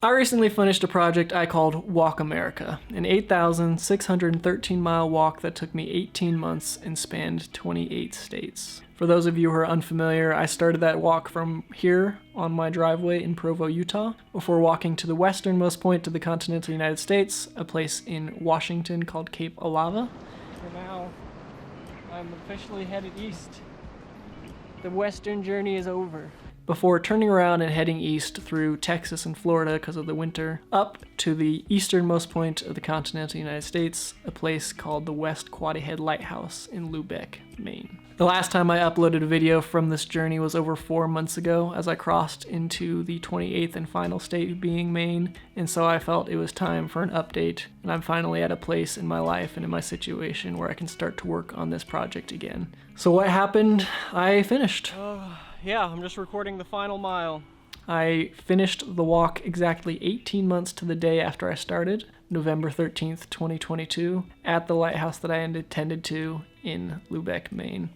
I recently finished a project I called Walk America, an 8,613 mile walk that took me 18 months and spanned 28 states. For those of you who are unfamiliar, I started that walk from here on my driveway in Provo, Utah, before walking to the westernmost point of the continental United States, a place in Washington called Cape Alava. For now, I'm officially headed east. The western journey is over. Before turning around and heading east through Texas and Florida because of the winter, up to the easternmost point of the continental United States, a place called the West Quoddy Head Lighthouse in Lubec, Maine. The last time I uploaded a video from this journey was over 4 months ago as I crossed into the 28th and final state being Maine, and so I felt it was time for an update, and I'm finally at a place in my life and in my situation where I can start to work on this project again. So what happened? I finished. Yeah, I'm just recording the final mile. I finished the walk exactly 18 months to the day after I started, November 13th, 2022, at the lighthouse that I intended to in Lubec, Maine.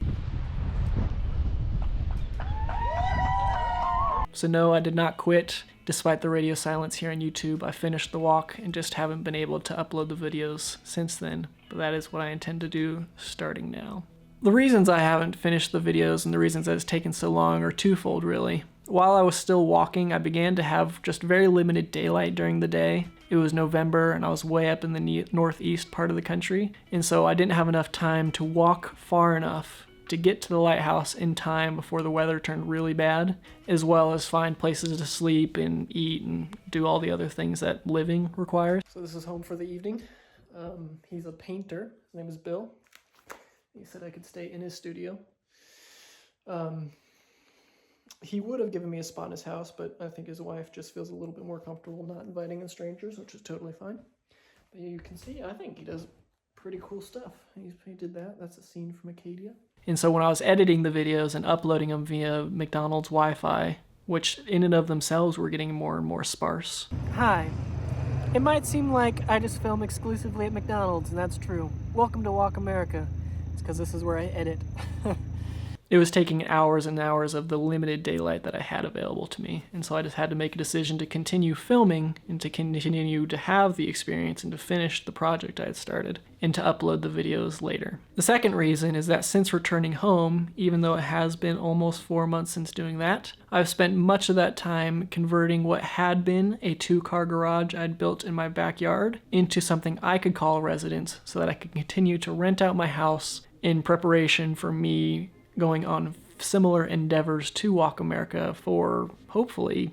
So no, I did not quit. Despite the radio silence here on YouTube, I finished the walk and just haven't been able to upload the videos since then, but that is what I intend to do starting now. The reasons I haven't finished the videos and the reasons that it's taken so long are twofold, really. While I was still walking, I began to have just very limited daylight during the day. It was November and I was way up in the northeast part of the country, and so I didn't have enough time to walk far enough to get to the lighthouse in time before the weather turned really bad, as well as find places to sleep and eat and do all the other things that living requires. So this is home for the evening. He's a painter. His name is Bill. He said I could stay in his studio. He would have given me a spot in his house, but I think his wife just feels a little bit more comfortable not inviting in strangers, which is totally fine. But you can see, I think he does pretty cool stuff. He did that. That's a scene from Acadia. And so when I was editing the videos and uploading them via McDonald's Wi-Fi, which in and of themselves were getting more and more sparse. Hi. It might seem like I just film exclusively at McDonald's, and that's true. Welcome to Walk America. It's because this is where I edit. It was taking hours and hours of the limited daylight that I had available to me, and so I just had to make a decision to continue filming and to continue to have the experience and to finish the project I had started and to upload the videos later. The second reason is that since returning home, even though it has been almost 4 months since doing that, I've spent much of that time converting what had been a 2-car garage I'd built in my backyard into something I could call a residence so that I could continue to rent out my house in preparation for me going on similar endeavors to Walk America for hopefully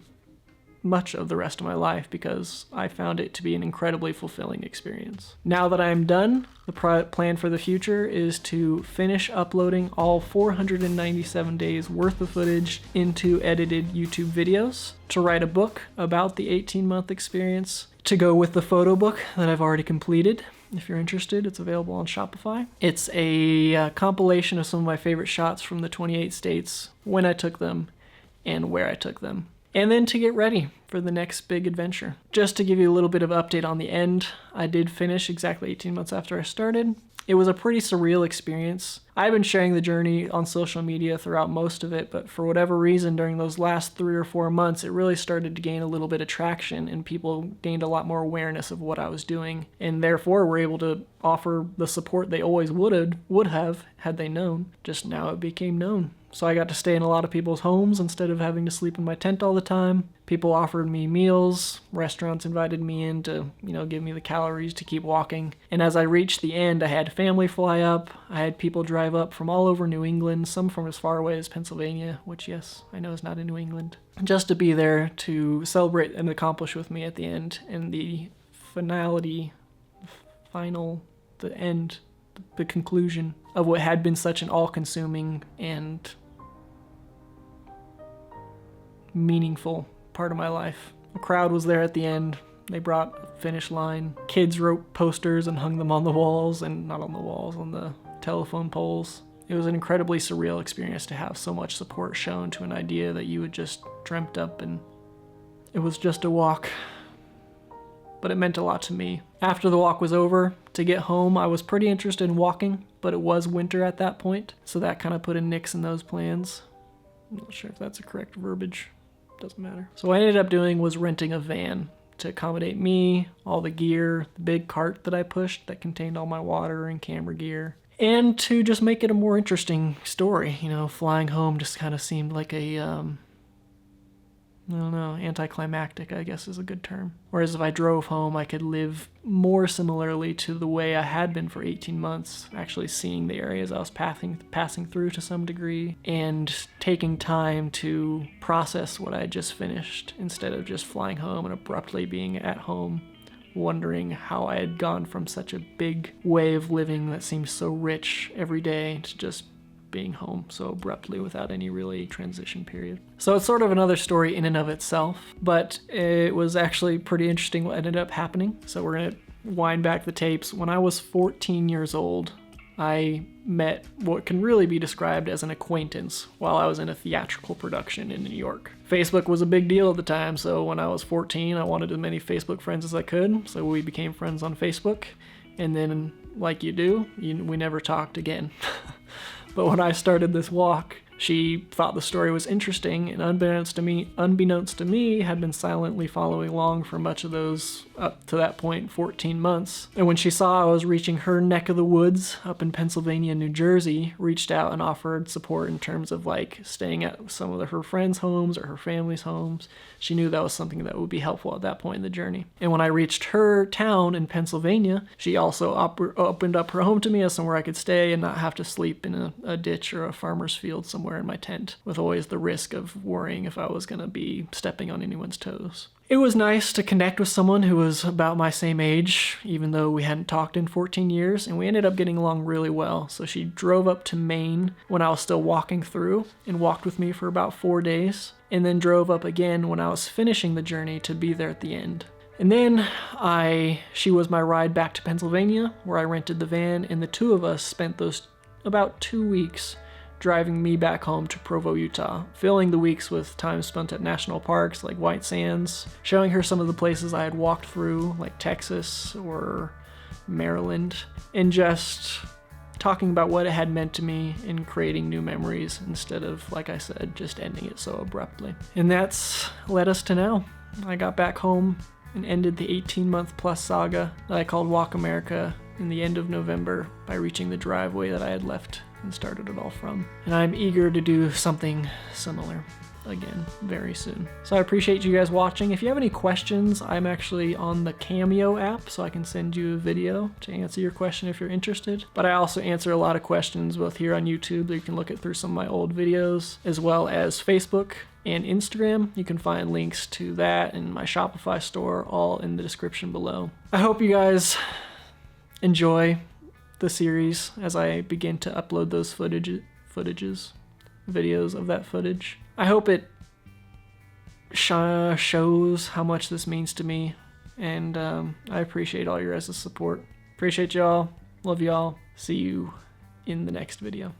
much of the rest of my life, because I found it to be an incredibly fulfilling experience. Now that I'm done, the plan for the future is to finish uploading all 497 days worth of footage into edited YouTube videos, to write a book about the 18-month experience, to go with the photo book that I've already completed. If you're interested, it's available on Shopify. It's a compilation of some of my favorite shots from the 28 states, when I took them, and where I took them. And then to get ready for the next big adventure. Just to give you a little bit of update on the end, I did finish exactly 18 months after I started. It was a pretty surreal experience. I've been sharing the journey on social media throughout most of it, but for whatever reason during those last 3 or 4 months, it really started to gain a little bit of traction and people gained a lot more awareness of what I was doing, and therefore were able to offer the support they always would have had they known. Just now it became known. So I got to stay in a lot of people's homes instead of having to sleep in my tent all the time. People offered me meals, restaurants invited me in to, give me the calories to keep walking. And as I reached the end, I had family fly up, I had people drive up from all over New England, some from as far away as Pennsylvania, which yes, I know is not in New England, just to be there to celebrate and accomplish with me at the end. And the the conclusion of what had been such an all-consuming and meaningful part of my life. The crowd was there at the end. They brought a finish line. Kids wrote posters and hung them on the walls, and not on the walls, on the telephone poles. It was an incredibly surreal experience to have so much support shown to an idea that you had just dreamt up, and it was just a walk. But it meant a lot to me. After the walk was over, to get home, I was pretty interested in walking, but it was winter at that point, so that kind of put a nix in those plans. I'm not sure if that's a correct verbiage. Doesn't matter. So what I ended up doing was renting a van. to accommodate me, all the gear, the big cart that I pushed that contained all my water and camera gear, and to just make it a more interesting story. You know, flying home just kind of seemed like a, I don't know, anticlimactic, I guess is a good term. Whereas if I drove home, I could live more similarly to the way I had been for 18 months, actually seeing the areas I was passing through to some degree, and taking time to process what I had just finished, instead of just flying home and abruptly being at home, wondering how I had gone from such a big way of living that seemed so rich every day to just being home so abruptly without any really transition period. So it's sort of another story in and of itself, but it was actually pretty interesting what ended up happening. So we're gonna wind back the tapes. When I was 14 years old, I met what can really be described as an acquaintance while I was in a theatrical production in New York. Facebook was a big deal at the time, so when I was 14, I wanted as many Facebook friends as I could, so we became friends on Facebook, and then, like you do, we never talked again. But when I started this walk, she thought the story was interesting, and unbeknownst to me, had been silently following along for much of those, up to that point, 14 months. And when she saw I was reaching her neck of the woods up in Pennsylvania and New Jersey, reached out and offered support in terms of like staying at some of her friends' homes or her family's homes. She knew that was something that would be helpful at that point in the journey. And when I reached her town in Pennsylvania, she also opened up her home to me as somewhere I could stay and not have to sleep in a ditch or a farmer's field somewhere in my tent, with always the risk of worrying if I was going to be stepping on anyone's toes. It was nice to connect with someone who was about my same age, even though we hadn't talked in 14 years, and we ended up getting along really well. So she drove up to Maine when I was still walking through and walked with me for about 4 days, and then drove up again when I was finishing the journey to be there at the end. And then she was my ride back to Pennsylvania, where I rented the van, and the two of us spent those about 2 weeks driving me back home to Provo, Utah, filling the weeks with time spent at national parks like White Sands, showing her some of the places I had walked through, like Texas or Maryland, and just talking about what it had meant to me and creating new memories instead of, like I said, just ending it so abruptly. And that's led us to now. I got back home and ended the 18-month plus saga that I called Walk America in the end of November by reaching the driveway that I had left and started it all from. And I'm eager to do something similar again very soon. So I appreciate you guys watching. If you have any questions, I'm actually on the Cameo app, so I can send you a video to answer your question if you're interested. But I also answer a lot of questions both here on YouTube, you can look at through some of my old videos, as well as Facebook and Instagram. You can find links to that and my Shopify store all in the description below. I hope you guys enjoy the series as I begin to upload those videos of that footage. I hope it shows how much this means to me, and I appreciate all your guys' support. Appreciate y'all. Love y'all. See you in the next video.